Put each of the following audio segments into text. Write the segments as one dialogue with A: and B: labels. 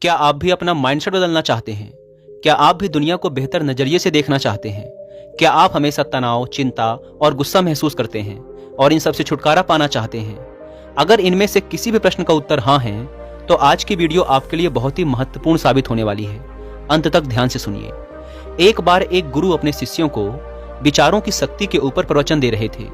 A: क्या आप भी अपना माइंडसेट बदलना चाहते हैं? क्या आप भी दुनिया को बेहतर नजरिए से देखना चाहते हैं? क्या आप हमेशा तनाव, चिंता और गुस्सा महसूस करते हैं और इन सब से छुटकारा पाना चाहते हैं? अगर इनमें से किसी भी प्रश्न का उत्तर हाँ है, तो आज की वीडियो आपके लिए बहुत ही महत्वपूर्ण साबित होने वाली है। अंत तक ध्यान से सुनिए। एक बार एक गुरु अपने शिष्यों को विचारों की शक्ति के ऊपर प्रवचन दे रहे थे।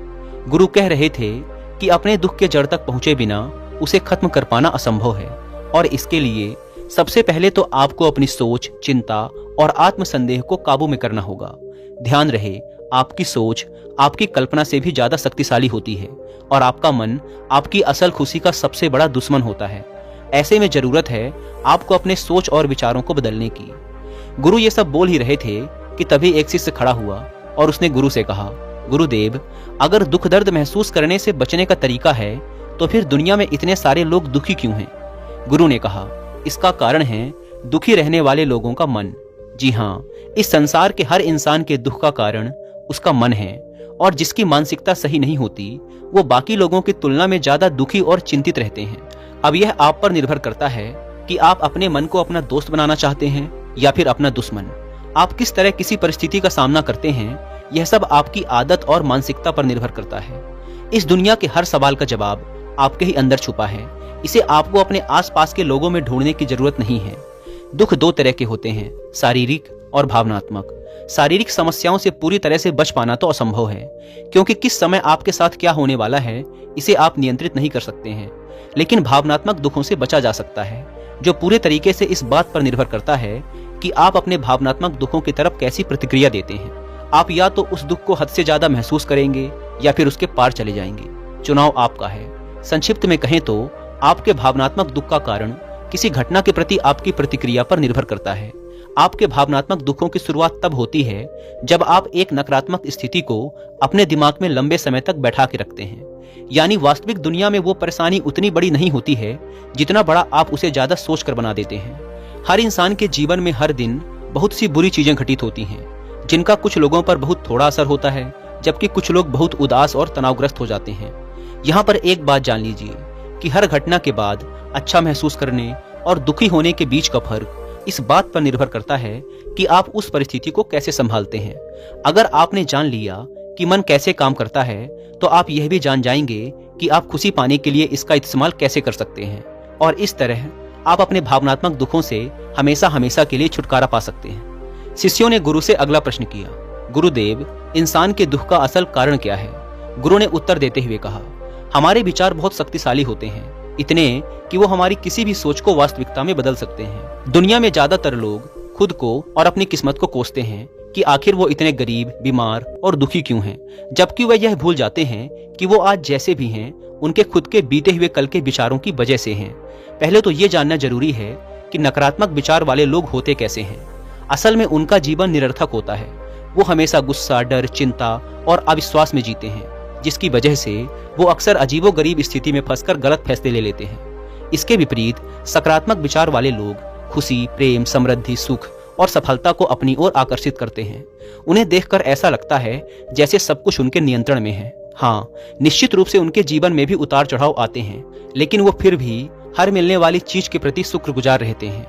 A: गुरु कह रहे थे कि अपने दुख के जड़ तक पहुंचे बिना उसे खत्म कर पाना असंभव है, और इसके लिए सबसे पहले तो आपको अपनी सोच, चिंता और आत्मसंदेह को काबू में करना होगा। ध्यान रहे, आपकी सोच आपकी कल्पना से भी ज्यादा शक्तिशाली होती है और आपका मन आपकी असल खुशी का सबसे बड़ा दुश्मन होता है। ऐसे में जरूरत है आपको अपने सोच और विचारों को बदलने की। गुरु ये सब बोल ही रहे थे कि तभी एक शिष्य खड़ा हुआ और उसने गुरु से कहा, गुरुदेव, अगर दुख दर्द महसूस करने से बचने का तरीका है तो फिर दुनिया में इतने सारे लोग दुखी क्यों हैं? गुरु ने कहा, इसका कारण है दुखी रहने वाले लोगों का मन। जी हाँ, इस संसार के हर इंसान के दुख का कारण उसका मन है, और जिसकी मानसिकता सही नहीं होती वो बाकी लोगों की तुलना में ज्यादा दुखी और चिंतित रहते हैं। अब यह आप पर निर्भर करता है कि आप अपने मन को अपना दोस्त बनाना चाहते हैं या फिर अपना दुश्मन। आप किस तरह किसी परिस्थिति का सामना करते हैं, यह सब आपकी आदत और मानसिकता पर निर्भर करता है। इस दुनिया के हर सवाल का जवाब आपके ही अंदर छुपा है। इसे आपको अपने आसपास के लोगों में ढूंढने की जरूरत नहीं है। दुख दो तरह के होते हैं, शारीरिक और भावनात्मक। शारीरिक समस्याओं से पूरी तरह से बच पाना तो असंभव है, क्योंकि किस समय आपके साथ क्या होने वाला है इसे आप नियंत्रित नहीं कर सकते हैं। लेकिन भावनात्मक दुखों से बचा जा सकता है, जो पूरे तरीके से इस बात पर निर्भर करता है कि आप अपने भावनात्मक दुखों की तरफ कैसी प्रतिक्रिया देते हैं। आप या तो उस दुख को हद से ज्यादा महसूस करेंगे या फिर उसके पार चले जाएंगे। चुनाव आपका है। संक्षिप्त में कहें तो आपके भावनात्मक दुख का कारण किसी घटना के प्रति आपकी प्रतिक्रिया पर निर्भर करता है। आपके भावनात्मक दुखों की शुरुआत तब होती है जब आप एक नकारात्मक स्थिति को अपने दिमाग में लंबे समय तक बैठा के रखते हैं। यानी वास्तविक दुनिया में वो परेशानी उतनी बड़ी नहीं होती है जितना बड़ा आप उसे ज्यादा सोच कर बना देते हैं। हर इंसान के जीवन में हर दिन बहुत सी बुरी चीजें घटित होती हैं, जिनका कुछ लोगों पर बहुत थोड़ा असर होता है, जबकि कुछ लोग बहुत उदास और तनावग्रस्त हो जाते हैं। यहाँ पर एक बात जान लीजिए कि हर घटना के बाद अच्छा महसूस करने और दुखी होने के बीच का फर्क इस बात पर निर्भर करता है कि आप उस परिस्थिति को कैसे संभालते हैं। अगर आपने जान लिया कि मन कैसे काम करता है, तो आप यह भी जान जाएंगे कि आप खुशी पाने के लिए इसका इस्तेमाल कैसे कर सकते हैं, और इस तरह आप अपने भावनात्मक दुखों से हमेशा हमेशा के लिए छुटकारा पा सकते हैं। शिष्यों ने गुरु से अगला प्रश्न किया, गुरुदेव, इंसान के दुख का असल कारण क्या है? गुरु ने उत्तर देते हुए कहा, हमारे विचार बहुत शक्तिशाली होते हैं, इतने कि वो हमारी किसी भी सोच को वास्तविकता में बदल सकते हैं। दुनिया में ज्यादातर लोग खुद को और अपनी किस्मत को कोसते हैं कि आखिर वो इतने गरीब, बीमार और दुखी क्यों हैं, जबकि वह यह भूल जाते हैं कि वो आज जैसे भी हैं उनके खुद के बीते हुए कल के विचारों की वजह से हैं। पहले तो ये जानना जरूरी है कि नकारात्मक विचार वाले लोग होते कैसे हैं। असल में उनका जीवन निरर्थक होता है। वो हमेशा गुस्सा, डर, चिंता और अविश्वास में जीते हैं, जिसकी वजह से वो अक्सर अजीबोगरीब स्थिति में फंसकर गलत फैसले ले लेते हैं। इसके विपरीत सकारात्मक विचार वाले लोग खुशी, प्रेम, समृद्धि, सुख और सफलता को अपनी ओर आकर्षित करते हैं। उन्हें देखकर ऐसा लगता है जैसे सब कुछ उनके नियंत्रण में है। हाँ, निश्चित रूप से उनके जीवन में भी उतार चढ़ाव आते हैं, लेकिन वो फिर भी हर मिलने वाली चीज के प्रति शुक्रगुजार रहते हैं।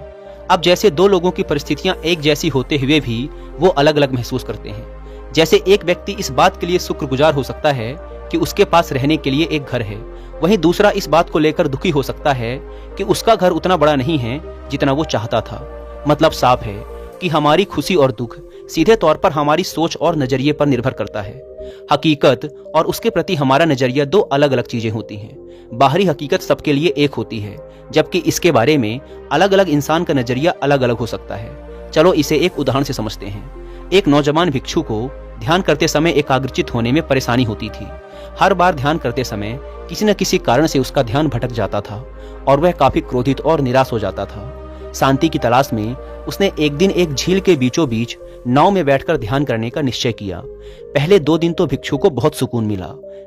A: अब जैसे दो लोगों की परिस्थितियां एक जैसी होते हुए भी वो अलग अलग महसूस करते हैं। जैसे एक व्यक्ति इस बात के लिए शुक्रगुजार हो सकता है कि उसके पास रहने के लिए एक घर है, वहीं दूसरा इस बात को लेकर दुखी हो सकता है कि उसका घर उतना बड़ा नहीं है जितना वो चाहता था। मतलब साफ है कि हमारी खुशी और दुख सीधे तौर पर हमारी सोच और नजरिए पर निर्भर करता है। हकीकत और उसके प्रति हमारा नजरिया दो अलग अलग चीजें होती हैं। बाहरी हकीकत सबके लिए एक होती है, जबकि इसके बारे में अलग अलग इंसान का नजरिया अलग अलग हो सकता है। चलो इसे एक उदाहरण से समझते हैं। एक नौजवान भिक्षु को ध्यान करते समय एकाग्रचित होने में परेशानी होती थी। हर बार ध्यान करते समय किसी न किसी कारण से उसका ध्यान भटक जाता था और वह काफी क्रोधित और निराश हो जाता था। शांति की तलाश में उसने एक दिन एक झील के बीचों बीच नाव में बैठकर ध्यान करने का निश्चय किया। पहले 2 दिन तो भिक्षु को बहुत सुकून मिला।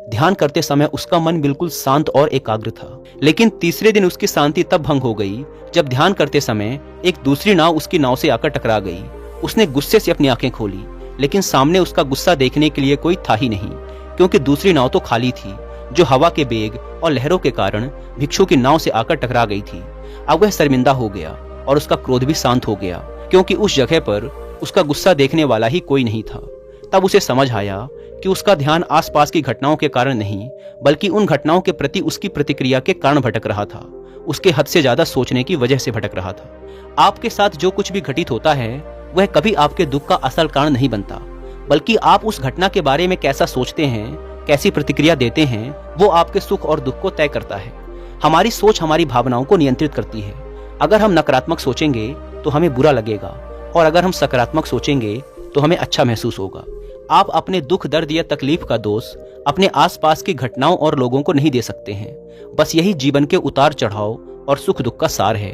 A: ध्यान करते समय उसका मन बिल्कुल शांत और एकाग्र था। लेकिन तीसरे दिन उसकी शांति तब भंग हो गई जब ध्यान करते समय एक दूसरी नाव उसकी नाव से आकर टकरा गई। उसने गुस्से से अपनी आंखें खोली, लेकिन सामने उसका गुस्सा देखने के लिए कोई था ही नहीं, क्योंकि दूसरी नाव तो खाली थी, जो हवा के बेग और लहरों के कारण भिक्षु की नाव से आकर टकरा गई थी। अब वह शर्मिंदा हो गया और उसका क्रोध भी शांत हो गया, क्योंकि उस जगह पर उसका गुस्सा देखने वाला ही कोई नहीं था। तब उसे समझ आया कि उसका ध्यान आसपास की घटनाओं के कारण नहीं, बल्कि उन घटनाओं के प्रति उसकी प्रतिक्रिया के कारण भटक रहा था। उसके हद से ज्यादा सोचने की वजह से भटक रहा था। आपके साथ जो कुछ भी घटित होता है वह कभी आपके दुख का असल कारण नहीं बनता, बल्कि आप उस घटना के बारे में कैसा सोचते हैं, कैसी प्रतिक्रिया देते हैं, वो आपके सुख और दुख को तय करता है। हमारी सोच हमारी भावनाओं को नियंत्रित करती है। अगर हम नकारात्मक सोचेंगे तो हमें बुरा लगेगा, और अगर हम सकारात्मक सोचेंगे तो हमें अच्छा महसूस होगा। आप अपने दुख, दर्द या तकलीफ का दोष अपने आसपास की घटनाओं और लोगों को नहीं दे सकते हैं। बस यही जीवन के उतार चढ़ाव और सुख दुख का सार है।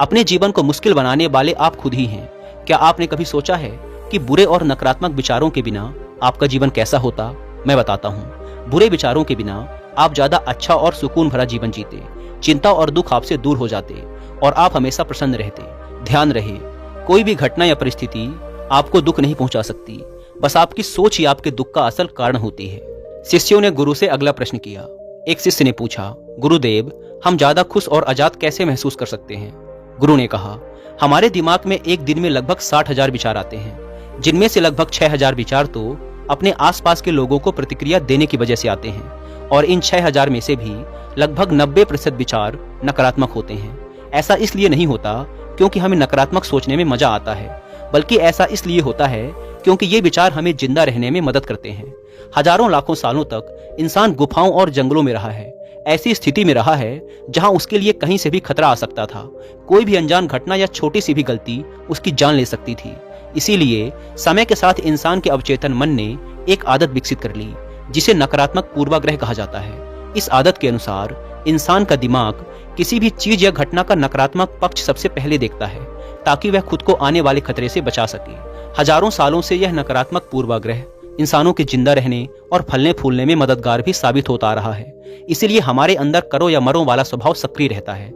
A: अपने जीवन को मुश्किल बनाने वाले आप खुद ही हैं। क्या आपने कभी सोचा है कि बुरे और नकारात्मक विचारों के बिना आपका जीवन कैसा होता? मैं बताता हूँ। बुरे विचारों के बिना आप ज्यादा अच्छा और सुकून भरा जीवन जीते, चिंता और दुख आपसे दूर हो जाते और आप हमेशा प्रसन्न रहते। ध्यान रहे, कोई भी घटना या परिस्थिति आपको दुख नहीं पहुंचा सकती, बस आपकी सोच ही आपके दुख का असल कारण होती है। शिष्यों ने गुरु से अगला प्रश्न किया। एक शिष्य ने पूछा, गुरुदेव, हम ज्यादा खुश और आजाद कैसे महसूस कर सकते हैं? गुरु ने कहा, हमारे दिमाग में एक दिन में लगभग 60,000 विचार आते हैं, जिनमें से लगभग 6,000 विचार तो अपने आसपास के लोगों को प्रतिक्रिया देने की वजह से आते हैं, और इन 6,000 में से भी लगभग 90% विचार नकारात्मक होते हैं। ऐसा इसलिए नहीं होता क्योंकि हमें नकारात्मक सोचने में मजा आता है, बल्कि ऐसा इसलिए होता है क्योंकि ये विचार हमें जिंदा रहने में मदद करते हैं। हजारों लाखों सालों तक इंसान गुफाओं और जंगलों में रहा है, ऐसी स्थिति में रहा है जहां उसके लिए कहीं से भी खतरा आ सकता था। कोई भी अनजान घटना या छोटी सी भी गलती उसकी जान ले सकती थी। इसीलिए समय के साथ इंसान के अवचेतन मन ने एक आदत विकसित कर ली, जिसे नकारात्मक पूर्वाग्रह कहा जाता है। इस आदत के अनुसार इंसान का दिमाग किसी भी चीज या घटना का नकारात्मक पक्ष सबसे पहले देखता है, ताकि वह खुद को आने वाले खतरे से बचा सके। हजारों सालों से यह नकारात्मक पूर्वाग्रह इंसानों के जिंदा रहने और फलने फूलने में मददगार भी साबित होता रहा है। इसीलिए हमारे अंदर करो या मरो वाला स्वभाव सक्रिय रहता है।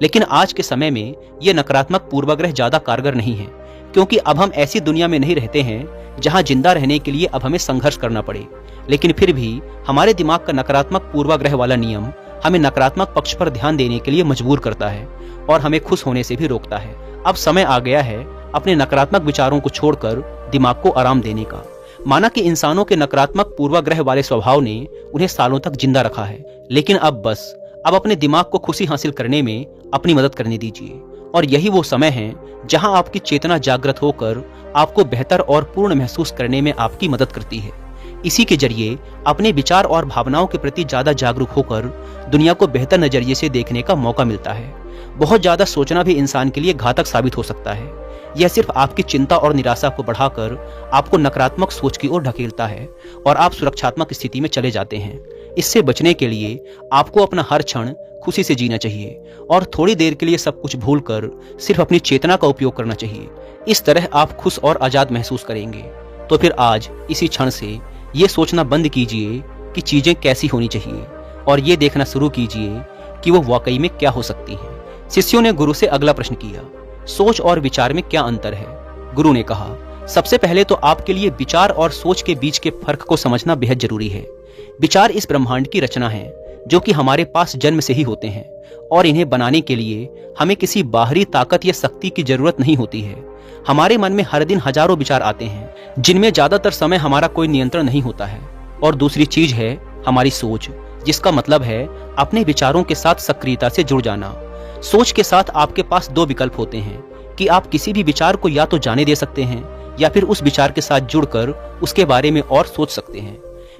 A: लेकिन आज के समय में यह नकारात्मक पूर्वाग्रह ज्यादा कारगर नहीं है, क्योंकि अब हम ऐसी दुनिया में नहीं रहते हैं जहां जिंदा रहने के लिए अब हमें संघर्ष करना पड़े। लेकिन फिर भी हमारे दिमाग का नकारात्मक पूर्वाग्रह वाला नियम हमें नकारात्मक पक्ष पर ध्यान देने के लिए मजबूर करता है और हमें खुश होने से भी रोकता है। अब समय आ गया है अपने नकारात्मक विचारों को छोड़कर दिमाग को आराम देने का। माना कि इंसानों के नकारात्मक पूर्वाग्रह वाले स्वभाव ने उन्हें सालों तक जिंदा रखा है, लेकिन अब अपने दिमाग को खुशी हासिल करने में अपनी मदद करने दीजिए। और यही वो समय है जहां आपकी चेतना जागृत होकर आपको बेहतर और पूर्ण महसूस करने में आपकी मदद करती है। इसी के जरिए अपने विचार और भावनाओं के प्रति ज्यादा जागरूक होकर दुनिया को बेहतर नजरिए से देखने का मौका मिलता है। बहुत ज्यादा सोचना भी इंसान के लिए घातक साबित हो सकता है। यह सिर्फ आपकी चिंता और निराशा को बढ़ाकर आपको नकारात्मक सोच की ओर ढकेलता है और आप सुरक्षात्मक स्थिति में चले जाते हैं। इससे बचने के लिए आपको अपना हर क्षण खुशी से जीना चाहिए और थोड़ी देर के लिए सब कुछ भूलकर सिर्फ अपनी चेतना का उपयोग करना चाहिए। इस तरह आप खुश और आजाद महसूस करेंगे। तो फिर आज इसी क्षण से ये सोचना बंद कीजिए कि चीजें कैसी होनी चाहिए और ये देखना शुरू कीजिए कि वो वाकई में क्या हो सकती हैं। शिष्यों ने गुरु से अगला प्रश्न किया, सोच और विचार में क्या अंतर है? गुरु ने कहा, सबसे पहले तो आपके लिए विचार और सोच के बीच के फर्क को समझना बेहद जरूरी है। विचार इस ब्रह्मांड की रचना है जो कि हमारे पास जन्म से ही होते हैं, और इन्हें बनाने के लिए हमें किसी बाहरी ताकत या शक्ति की जरूरत नहीं होती है। हमारे मन में हर दिन हजारों विचार आते हैं, जिनमें ज्यादातर समय हमारा कोई नियंत्रण नहीं होता है। और दूसरी चीज है हमारी सोच, जिसका मतलब है अपने विचारों के साथ सक्रियता से जुड़ जाना। सोच के साथ आपके पास दो विकल्प होते हैं कि आप किसी भी विचार को या तो जाने दे सकते हैं या फिर उस विचार के साथ जुड़कर उसके बारे में और सोच सकते हैं।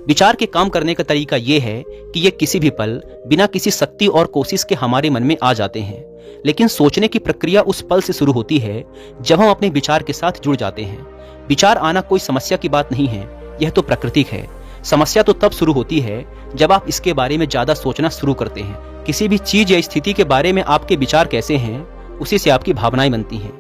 A: विचार के काम करने का तरीका यह है कि ये किसी भी पल बिना किसी शक्ति और कोशिश के हमारे मन में आ जाते हैं, लेकिन सोचने की प्रक्रिया उस पल से शुरू होती है जब हम अपने विचार के साथ जुड़ जाते हैं। विचार आना कोई समस्या की बात नहीं है, यह तो प्राकृतिक है। समस्या तो तब शुरू होती है जब आप इसके बारे में ज्यादा सोचना शुरू करते हैं। किसी भी चीज या स्थिति के बारे में आपके विचार कैसे हैं, उसी से आपकी भावनाएं बनती हैं।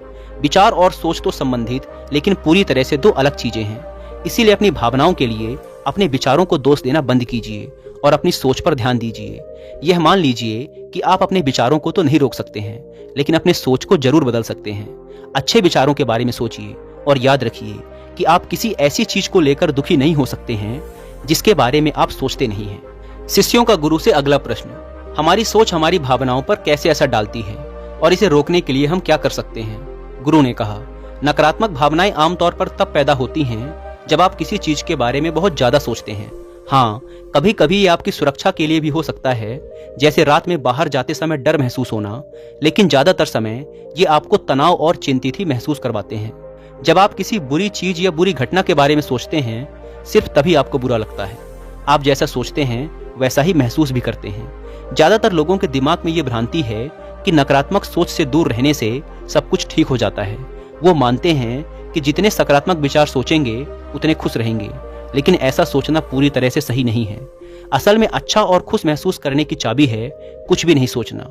A: विचार और सोच तो संबंधित लेकिन पूरी तरह से दो अलग चीजें हैं। इसीलिए अपनी भावनाओं के लिए अपने विचारों को दोष देना बंद कीजिए और अपनी सोच पर ध्यान दीजिए। यह मान लीजिए कि आप अपने विचारों को तो नहीं रोक सकते हैं, लेकिन अपने सोच को जरूर बदल सकते हैं। अच्छे विचारों के बारे में सोचिए और याद रखिए कि आप किसी ऐसी चीज को लेकर दुखी नहीं हो सकते हैं जिसके बारे में आप सोचते नहीं हैं। शिष्यों का गुरु से अगला प्रश्न, हमारी सोच हमारी भावनाओं पर कैसे असर डालती है? और इसे रोकने के लिए हम क्या कर सकते हैं? गुरु ने कहा, नकारात्मक भावनाएं आमतौर पर तब पैदा होती हैं जब आप किसी चीज के बारे में बहुत ज्यादा सोचते हैं। हाँ, कभी कभी ये आपकी सुरक्षा के लिए भी हो सकता है, जैसे रात में बाहर जाते समय डर महसूस होना, लेकिन ज्यादातर समय ये आपको तनाव और चिंतित ही महसूस करवाते हैं। जब आप किसी बुरी चीज या बुरी घटना के बारे में सोचते हैं, सिर्फ तभी आपको बुरा लगता है। आप जैसा सोचते हैं वैसा ही महसूस भी करते हैं। ज्यादातर लोगों के दिमाग में ये भ्रांति है कि नकारात्मक सोच से दूर रहने से सब कुछ ठीक हो जाता है। वो मानते हैं कि जितने सकारात्मक विचार सोचेंगे उतने खुश रहेंगे, लेकिन ऐसा सोचना पूरी तरह से सही नहीं है। असल में अच्छा और खुश महसूस करने की चाबी है कुछ भी नहीं सोचना।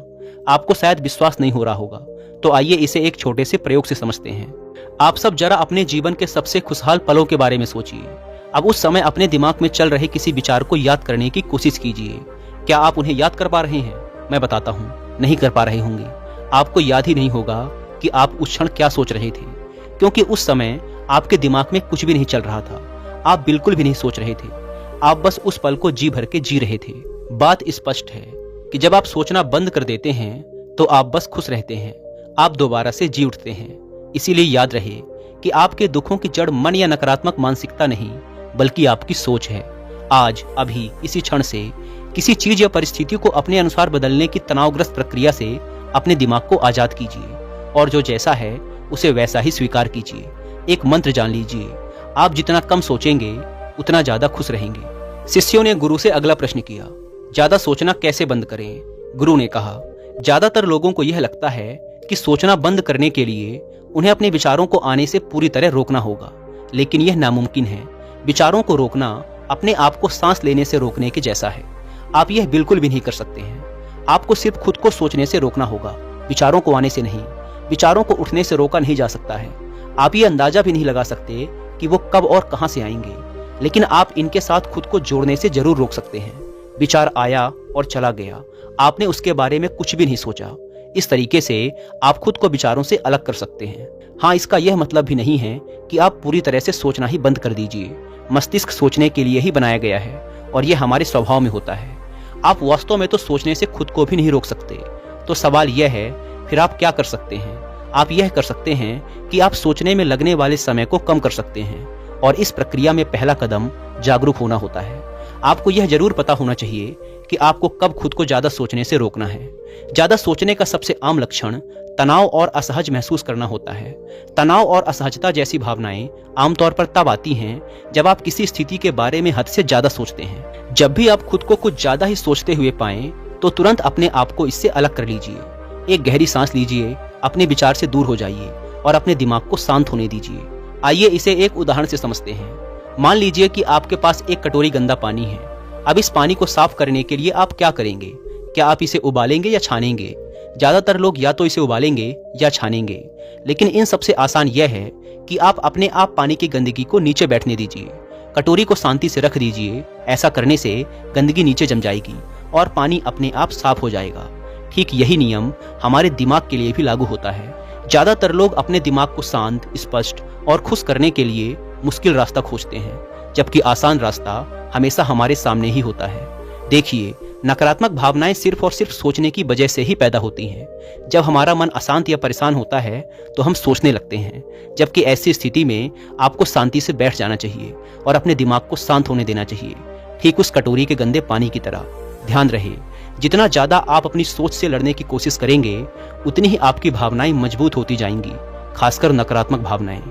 A: आपको शायद विश्वास नहीं हो रहा होगा, तो आइए इसे एक छोटे से प्रयोग से समझते हैं। आप सब जरा अपने जीवन के सबसे खुशहाल पलों के बारे में सोचिए। अब उस समय अपने दिमाग में चल रहे किसी विचार को याद करने की कोशिश कीजिए। क्या आप उन्हें याद कर पा रहे हैं? मैं बताता हूँ, नहीं कर पा रहे होंगे। आपको याद ही नहीं होगा कि आप उस क्षण क्या सोच रहे थे, क्योंकि उस समय आपके दिमाग में कुछ भी नहीं चल रहा था। आप बिल्कुल भी नहीं सोच रहे थे, आप बस उस पल को जी भर के जी रहे थे। बात स्पष्ट है कि जब आप सोचना बंद कर देते हैं तो आप बस खुश रहते हैं, आप दोबारा से जी उठते हैं। इसीलिए याद रहे कि आपके दुखों की जड़ मन या नकारात्मक मानसिकता नहीं, बल्कि आपकी सोच है। आज अभी इसी क्षण से किसी चीज या परिस्थिति को अपने अनुसार बदलने की तनावग्रस्त प्रक्रिया से अपने दिमाग को आजाद कीजिए, और जो जैसा है उसे वैसा ही स्वीकार कीजिए। एक मंत्र जान लीजिए, आप जितना कम सोचेंगे उतना ज्यादा खुश रहेंगे। शिष्यों ने गुरु से अगला प्रश्न किया, ज्यादा सोचना कैसे बंद करें? गुरु ने कहा, ज्यादातर लोगों को यह लगता है कि सोचना बंद करने के लिए उन्हें अपने विचारों को आने से पूरी तरह रोकना होगा, लेकिन यह नामुमकिन है। विचारों को रोकना अपने आप को सांस लेने से रोकने के जैसा है। आप यह बिल्कुल भी नहीं कर सकते हैं। आपको सिर्फ खुद को सोचने से रोकना होगा, विचारों को आने से नहीं। विचारों को उठने से रोका नहीं जा सकता है। आप ये अंदाजा भी नहीं लगा सकते कि वो कब और कहां से आएंगे, लेकिन आप इनके साथ खुद को जोड़ने से जरूर रोक सकते हैं। विचार आया और चला गया, आपने उसके बारे में कुछ भी नहीं सोचा। इस तरीके से आप खुद को विचारों से अलग कर सकते हैं। हाँ, इसका यह मतलब भी नहीं है कि आप पूरी तरह से सोचना ही बंद कर दीजिए। मस्तिष्क सोचने के लिए ही बनाया गया है और यह हमारे स्वभाव में होता है। आप वास्तव में तो सोचने से खुद को भी नहीं रोक सकते। तो सवाल यह है, फिर आप क्या कर सकते हैं? आप यह कर सकते हैं कि आप सोचने में लगने वाले समय को कम कर सकते हैं, और इस प्रक्रिया में पहला कदम जागरूक होना होता है। आपको यह जरूर पता होना चाहिए कि आपको कब खुद को ज्यादा सोचने से रोकना है। ज्यादा सोचने का सबसे आम लक्षण तनाव और असहज महसूस करना होता है। तनाव और असहजता जैसी भावनाएं आमतौर पर तब आती हैं जब आप किसी स्थिति के बारे में हद से ज्यादा सोचते हैं। जब भी आप खुद को कुछ ज्यादा ही सोचते हुए पाएं, तो तुरंत अपने आप को इससे अलग कर लीजिए। एक गहरी सांस लीजिए, अपने विचार से दूर हो जाइए और अपने दिमाग को शांत होने दीजिए। आइए इसे एक उदाहरण से समझते हैं। मान लीजिए कि आपके पास एक कटोरी गंदा पानी है। अब इस पानी को साफ करने के लिए आप क्या करेंगे? क्या आप इसे उबालेंगे या छानेंगे? ज्यादातर लोग या तो इसे उबालेंगे या छानेंगे, लेकिन इन सबसे आसान यह है कि आप अपने आप पानी की गंदगी को नीचे बैठने दीजिए। कटोरी को शांति से रख दीजिए। ऐसा करने से गंदगी नीचे जम जाएगी और पानी अपने आप साफ हो जाएगा। ठीक यही नियम हमारे दिमाग के लिए भी लागू होता है। ज्यादातर लोग अपने दिमाग को शांत, स्पष्ट और खुश करने के लिए मुश्किल रास्ता खोजते हैं, जबकि आसान रास्ता हमेशा हमारे सामने ही होता है। देखिए, नकारात्मक भावनाएं सिर्फ और सिर्फ सोचने की वजह से ही पैदा होती हैं। जब हमारा मन अशांत या परेशान होता है तो हम सोचने लगते हैं, जबकि ऐसी स्थिति में आपको शांति से बैठ जाना चाहिए और अपने दिमाग को शांत होने देना चाहिए, ठीक उस कटोरी के गंदे पानी की तरह। ध्यान रहे, जितना ज्यादा आप अपनी सोच से लड़ने की कोशिश करेंगे, उतनी ही आपकी भावनाएं मजबूत होती जाएंगी, खासकर नकारात्मक भावनाएं।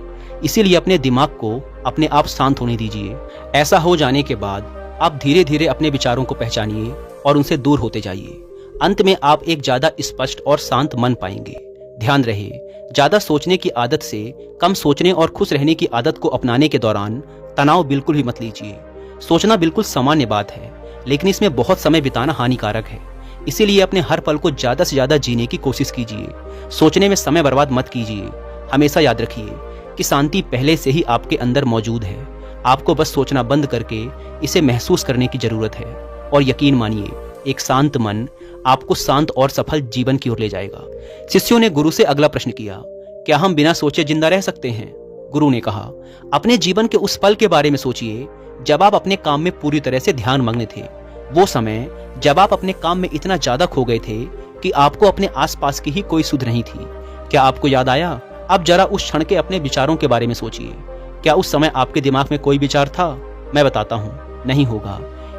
A: इसीलिए अपने दिमाग को अपने आप शांत होने दीजिए। ऐसा हो जाने के बाद आप धीरे धीरे अपने विचारों को पहचानिए और उनसे दूर होते जाइए। अंत में आप एक ज्यादा स्पष्ट और शांत मन पाएंगे। ध्यान रहे, ज्यादा सोचने की आदत से कम सोचने और खुश रहने की आदत को अपनाने के दौरान तनाव बिल्कुल भी मत लीजिए। सोचना बिल्कुल सामान्य बात है, लेकिन इसमें बहुत समय बिताना हानिकारक है। इसीलिए अपने हर पल को ज्यादा से ज्यादा जीने की कोशिश कीजिए। सोचने में समय बर्बाद मत कीजिए। हमेशा याद रखिए कि शांति पहले से ही आपके अंदर मौजूद है। आपको बस सोचना बंद करके इसे महसूस करने की जरूरत है, और यकीन मानिए, एक शांत मन आपको शांत और सफल जीवन की ओर ले जाएगा। शिष्यों ने गुरु से अगला प्रश्न किया, क्या हम बिना सोचे जिंदा रह सकते हैं? गुरु ने कहा, अपने जीवन के उस पल के बारे में सोचिए जब आप अपने काम में पूरी तरह से ध्यान मग्न थे। वो समय जब आप अपने काम में इतना ज्यादा खो गए थे कि आपको अपने आसपास की ही कोई सुध नहीं थी। क्या आपको याद आया? अब जरा उस क्षण के अपने विचारों के बारे में सोचिए। क्या उस समय आपके दिमाग में कोई विचार था? मैं बताता हूँ, नहीं होगा,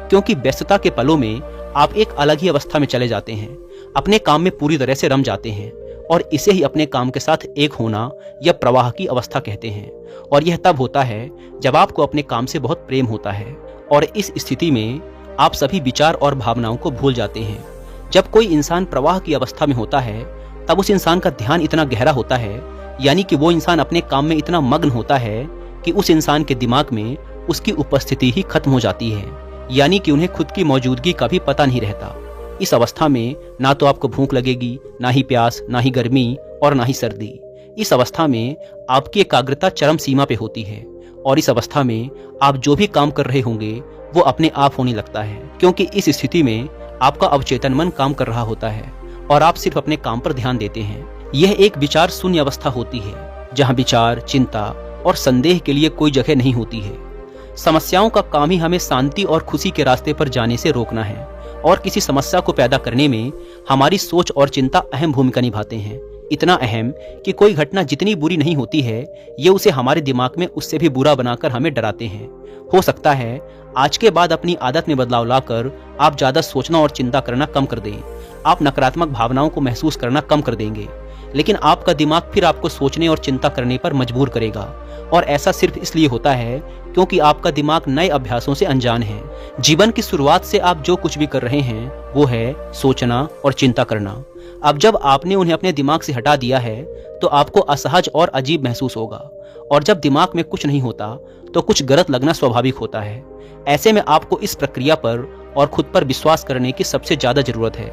A: क्योंकि व्यस्तता के पलों में आप एक अलग ही अवस्था में चले जाते हैं, अपने काम में पूरी तरह से रम जाते हैं, और इसे ही अपने काम के साथ एक होना या प्रवाह की अवस्था कहते हैं। और यह तब होता है जब आपको अपने काम से बहुत प्रेम होता है, और इस स्थिति में आप सभी विचार और भावनाओं को भूल जाते हैं। जब कोई इंसान प्रवाह की अवस्था में होता है तब उस इंसान का ध्यान इतना गहरा होता है, यानी कि वो इंसान अपने काम में इतना मग्न होता है कि उस इंसान के दिमाग में उसकी उपस्थिति ही खत्म हो जाती है, यानी कि उन्हें खुद की मौजूदगी का भी पता नहीं रहता। इस अवस्था में ना तो आपको भूख लगेगी, ना ही प्यास, ना ही गर्मी और ना ही सर्दी। इस अवस्था में आपकी एकाग्रता चरम सीमा पे होती है, और इस अवस्था में आप जो भी काम कर रहे होंगे वो अपने आप होने लगता है, क्योंकि इस स्थिति में आपका अवचेतन मन काम कर रहा होता है और आप सिर्फ अपने काम पर ध्यान देते हैं। यह एक विचार शून्य अवस्था होती है, जहां विचार, चिंता और संदेह के लिए कोई जगह नहीं होती है। समस्याओं का काम ही हमें शांति और खुशी के रास्ते पर जाने से रोकना है, और किसी समस्या को पैदा करने में हमारी सोच और चिंता अहम भूमिका निभाते हैं। इतना अहम कि कोई घटना जितनी बुरी नहीं होती है, ये उसे हमारे दिमाग में उससे भी बुरा बनाकर हमें डराते हैं। हो सकता है आज के बाद अपनी आदत में बदलाव लाकर आप ज्यादा सोचना और चिंता करना कम कर दें। आप नकारात्मक भावनाओं को महसूस करना कम कर देंगे, लेकिन आपका दिमाग फिर आपको सोचने और चिंता करने पर मजबूर करेगा, और ऐसा सिर्फ इसलिए होता है क्योंकि आपका दिमाग नए अभ्यासों से अनजान है। जीवन की शुरुआत से आप जो कुछ भी कर रहे हैं वो है सोचना और चिंता करना। अब जब आपने उन्हें अपने दिमाग से हटा दिया है तो आपको असहज और अजीब महसूस होगा, और जब दिमाग में कुछ नहीं होता तो कुछ गलत लगना स्वाभाविक होता है। ऐसे में आपको इस प्रक्रिया पर और खुद पर विश्वास करने की सबसे ज्यादा जरूरत है।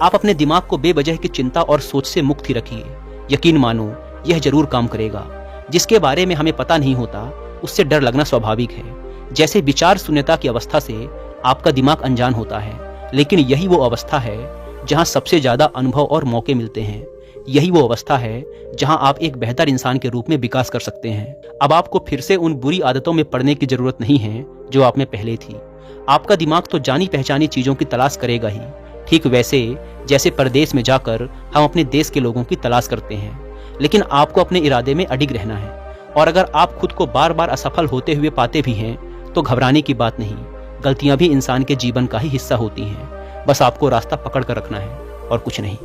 A: आप अपने दिमाग को बेवजह की चिंता और सोच से मुक्त ही रखिए। यकीन मानो यह जरूर काम करेगा। जिसके बारे में हमें पता नहीं होता उससे डर लगना स्वाभाविक है। जैसे विचार शून्यता की अवस्था से आपका दिमाग अनजान होता है, लेकिन यही वो अवस्था है जहां सबसे ज्यादा अनुभव और मौके मिलते हैं। यही वो अवस्था है जहां आप एक बेहतर इंसान के रूप में विकास कर सकते हैं। अब आपको फिर से उन बुरी आदतों में पड़ने की जरूरत नहीं है जो आप में पहले थी। आपका दिमाग तो जानी पहचानी चीजों की तलाश करेगा ही, ठीक वैसे जैसे परदेश में जाकर हम अपने देश के लोगों की तलाश करते हैं। लेकिन आपको अपने इरादे में अडिग रहना है, और अगर आप खुद को बार बार असफल होते हुए पाते भी हैं तो घबराने की बात नहीं। गलतियां भी इंसान के जीवन का ही हिस्सा होती हैं, बस आपको रास्ता पकड़ कर रखना है और कुछ नहीं।